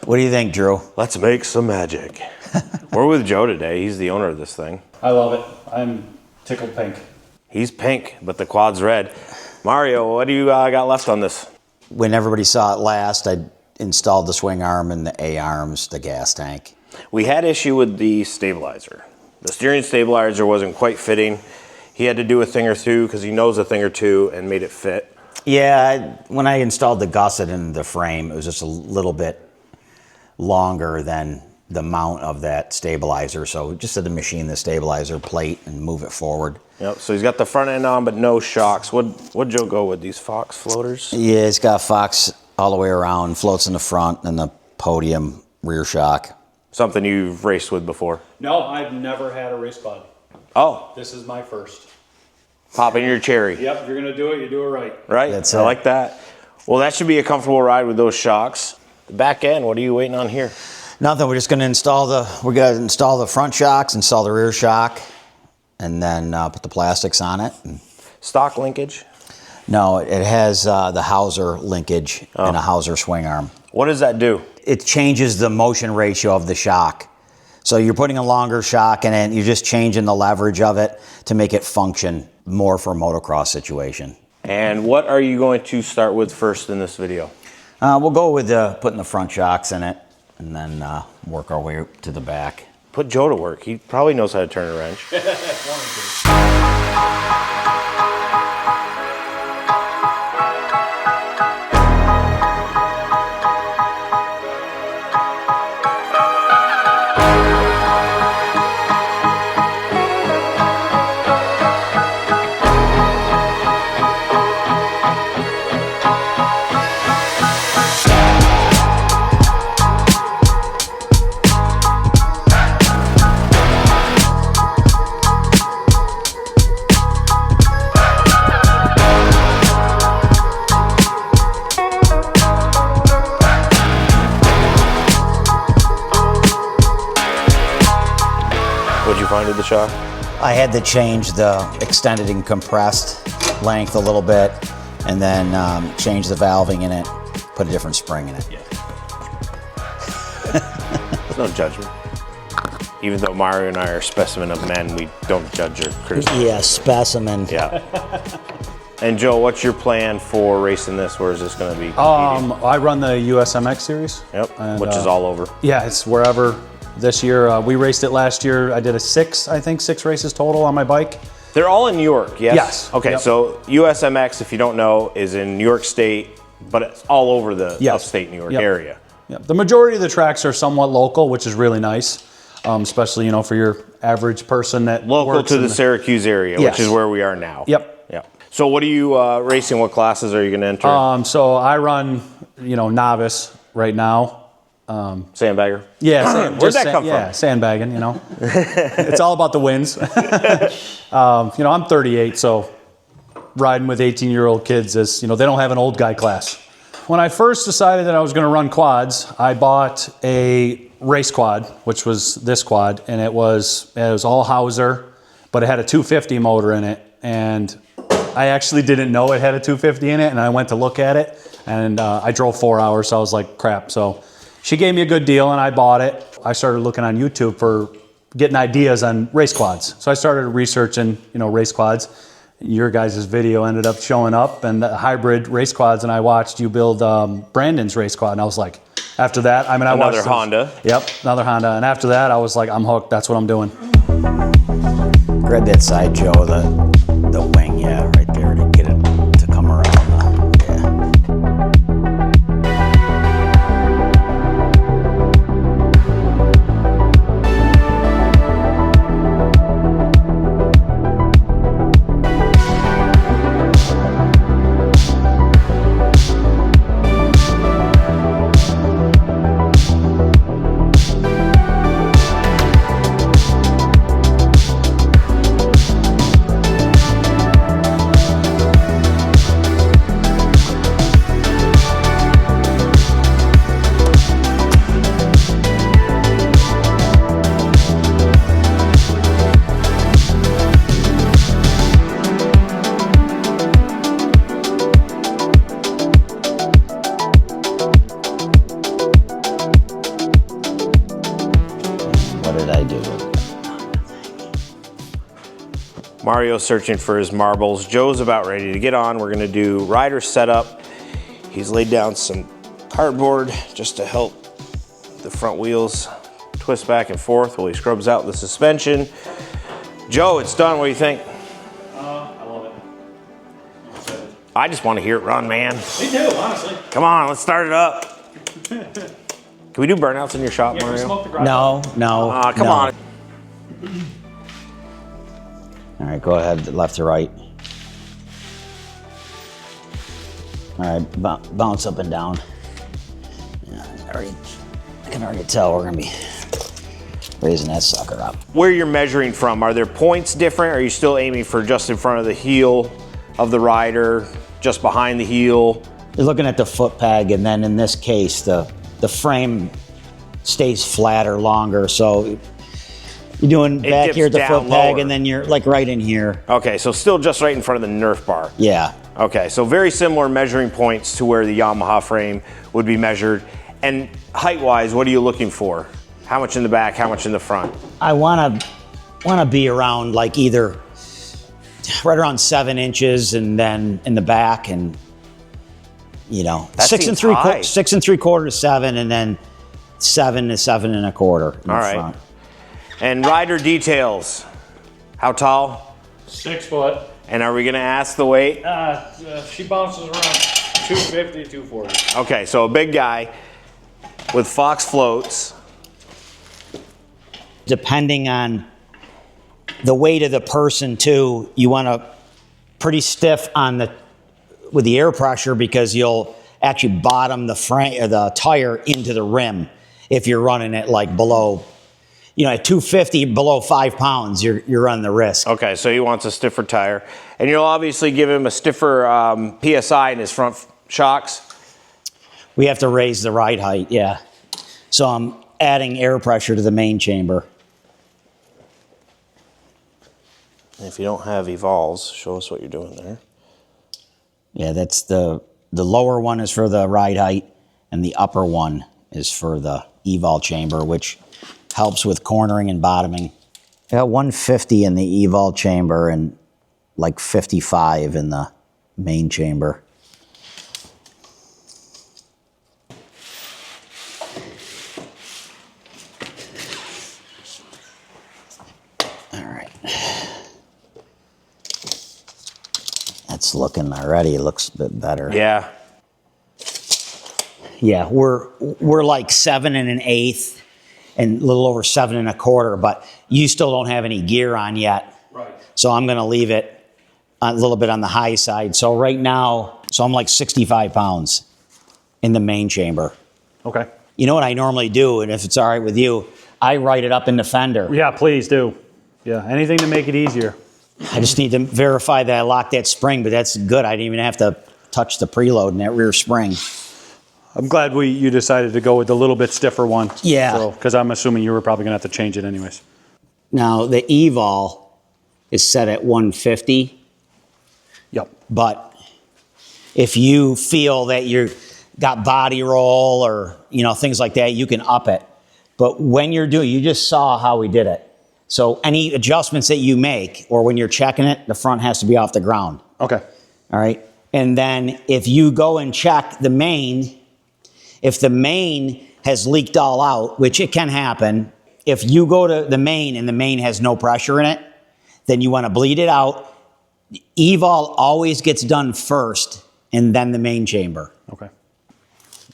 What do you think, Drew? Let's make some magic. We're with Joe today. He's the owner of this thing. I love it. I'm tickled pink. He's pink, but the quad's red. Mario, what do you got left on this? When everybody saw it last, I installed the swing arm and the A-arms, the gas tank. We had issue with the stabilizer. The steering stabilizer wasn't quite fitting. He had to do a thing or two because he knows a thing or two and made it fit. Yeah, when I installed the gusset in the frame, it was just a little bit longer than the mount of that stabilizer. So just had to machine the stabilizer plate and move it forward. Yep, so he's got the front end on, but no shocks. What'd Joe go with, these Fox floaters? Yeah, it's got Fox all the way around, floats in the front, and the podium rear shock. Something you've raced with before? No, I've never had a race quad. Oh, This is my first. popping your cherry. Yep, if you're going to do it, you do it right. Right, That's I it. like that. Well, that should be a comfortable ride with those shocks. The back end, what are you waiting on here? Nothing, we're just gonna install the front shocks, install the rear shock, and then put the plastics on it. Stock linkage? No, it has the Hauser linkage and a Hauser swing arm. What does that do? It changes the motion ratio of the shock. So you're putting a longer shock in it, you're just changing the leverage of it to make it function more for a motocross situation. And what are you going to start with first in this video? We'll go with putting the front shocks in it and then work our way to the back. Put Joe to work. He probably knows how to turn a wrench. What'd you find with the shock? I had to change the extended and compressed length a little bit and then change the valving in it, put a different spring in it. There's no judgment. Even though Mario and I are specimen of men, we don't judge or criticize. Yeah, specimen. Yeah. And Joe, what's your plan for racing this? Where is this going to be competing? I run the USMX series. Yep, and, which is all over. Yeah, it's wherever. This year, we raced it last year. I did six races total on my bike. They're all in New York, yes? Yes. Okay, Yep. so USMX, if you don't know, is in New York State, but it's all over the Yes. upstate New York Yep. area. Yeah, the majority of the tracks are somewhat local, which is really nice, especially for your average person that Local works to in the Syracuse area, Yes. which is where we are now. Yep. Yep. So what are you racing? What classes are you going to enter? So I run, novice right now. Sandbagger? Yeah, Where'd that come Yeah, from? sandbagging. It's all about the wins. I'm 38, so riding with 18-year-old kids is, they don't have an old guy class. When I first decided that I was going to run quads, I bought a race quad, which was this quad, and it was all Hauser, but it had a 250 motor in it, and I actually didn't know it had a 250 in it, and I went to look at it, and I drove 4 hours, so I was like, crap. So she gave me a good deal, and I bought it. I started looking on YouTube for getting ideas on race quads. So I started researching, race quads. Your guys' video ended up showing up, and the hybrid race quads, and I watched you build Brandon's race quad, and I was like, after that, I watched Another Honda. Yep, another Honda. And after that, I was like, I'm hooked. That's what I'm doing. Grab that side, Joe, the wing, yeah, right there to get it to come around. Yeah. Mario's searching for his marbles. Joe's about ready to get on. We're gonna do rider setup. He's laid down some cardboard just to help the front wheels twist back and forth while he scrubs out the suspension. Joe, it's done. What do you think? I love it. I just want to hear it run, man. Me too, honestly. Come on, let's start it up. Can we do burnouts in your shop, Yeah, we Mario? smoked the garage. No. Come no. on. All right, go ahead, left to right. All right, bounce up and down. Yeah, I can already tell we're gonna be raising that sucker up. Where you're measuring from, are there points different? Are you still aiming for just in front of the heel of the rider, just behind the heel? You're looking at the foot peg, and then in this case, the frame stays flatter longer. So you're doing back dips here at the down foot peg, lower. and then you're like right in here. Okay, so still just right in front of the Nerf bar. Yeah. Okay, so very similar measuring points to where the Yamaha frame would be measured. And height-wise, what are you looking for? How much in the back, how much in the front? I wanna be around like either right around 7 inches, and then in the back, and That 6 seems and high. 6 3/4 to 7, and then 7 to 7 1/4 in the All right. front. And rider details. How tall? 6 foot. And are we gonna ask the weight? She bounces around 250, 240. Okay, so a big guy with Fox floats. Depending on the weight of the person too, you want to pretty stiff with the air pressure, because you'll actually bottom the frame or the tire into the rim if you're running it like below, at 250 below 5 pounds, you're running the risk. Okay, so he wants a stiffer tire. And you'll obviously give him a stiffer PSI in his front shocks. We have to raise the ride height, yeah. So I'm adding air pressure to the main chamber. If you don't have evolves, show us what you're doing there. Yeah, that's the lower one is for the ride height, and the upper one is for the evol chamber, which helps with cornering and bottoming. I got 150 in the evol chamber and like 55 in the main chamber. All right. That's looking already, looks a bit better. Yeah. Yeah, we're like 7 1/8 and a little over 7 1/4, but you still don't have any gear on yet. Right. So I'm going to leave it a little bit on the high side. So right now, I'm like 65 pounds in the main chamber. Okay. You know what I normally do, and if it's all right with you, I write it up in the fender. Yeah, please do. Yeah, anything to make it easier. I just need to verify that I locked that spring, but that's good. I didn't even have to touch the preload in that rear spring. I'm glad you decided to go with the little bit stiffer one. Yeah. Because I'm assuming you were probably going to have to change it anyways. Now, the evol is set at 150. Yep. But if you feel that you got body roll or things like that, you can up it. But when you're doing, you just saw how we did it. So any adjustments that you make, or when you're checking it, the front has to be off the ground. Okay. All right. And then if you go and check the main, if the main has leaked all out, which it can happen, if you go to the main and the main has no pressure in it, then you want to bleed it out. Evol always gets done first, and then the main chamber. Okay.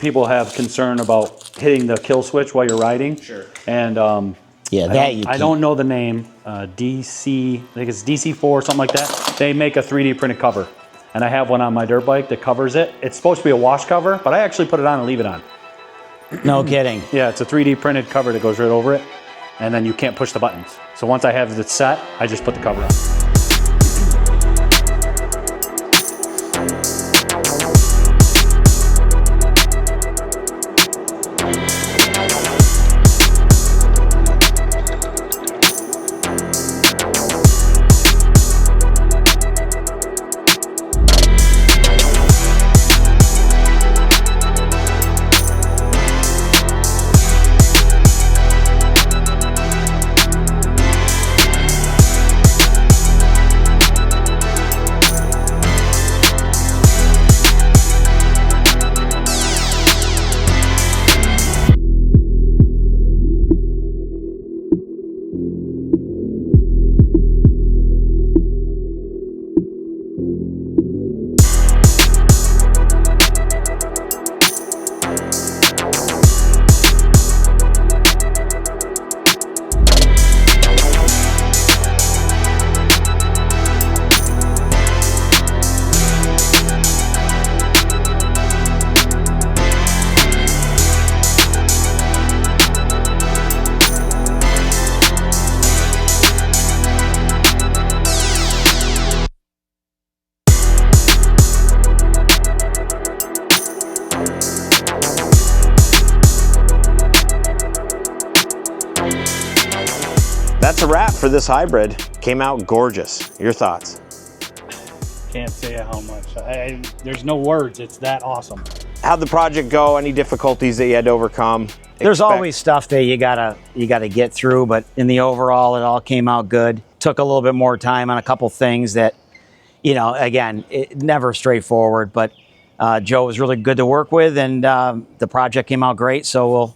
People have concern about hitting the kill switch while you're riding. Sure. And Yeah, I don't know the name. DC, I think it's DC4, something like that. They make a 3D printed cover. And I have one on my dirt bike that covers it. It's supposed to be a wash cover, but I actually put it on and leave it on. No kidding. Yeah, it's a 3D printed cover that goes right over it. And then you can't push the buttons. So once I have it set, I just put the cover on. that's a wrap for this hybrid. Came out gorgeous. Your thoughts? Can't say how much. There's no words. It's that awesome. How'd the project go? Any difficulties that you had to overcome? There's always stuff that you gotta get through, but in the overall, it all came out good. Took a little bit more time on a couple things that, again, it never straightforward, but Joe was really good to work with, and the project came out great. So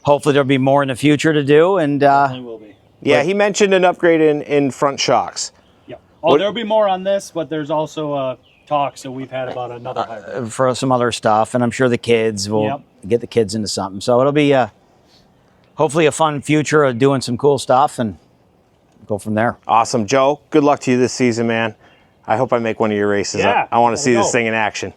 hopefully there'll be more in the future to do. And Definitely will be. Yeah, he mentioned an upgrade in front shocks. Yeah. Oh, there'll be more on this, but there's also talks that we've had about another hybrid. for some other stuff, and I'm sure the kids will Yep. get the kids into something. So it'll be hopefully a fun future of doing some cool stuff and go from there. Awesome. Joe, good luck to you this season, man. I hope I make one of your races. Yeah, I want to there see we this go. thing in action.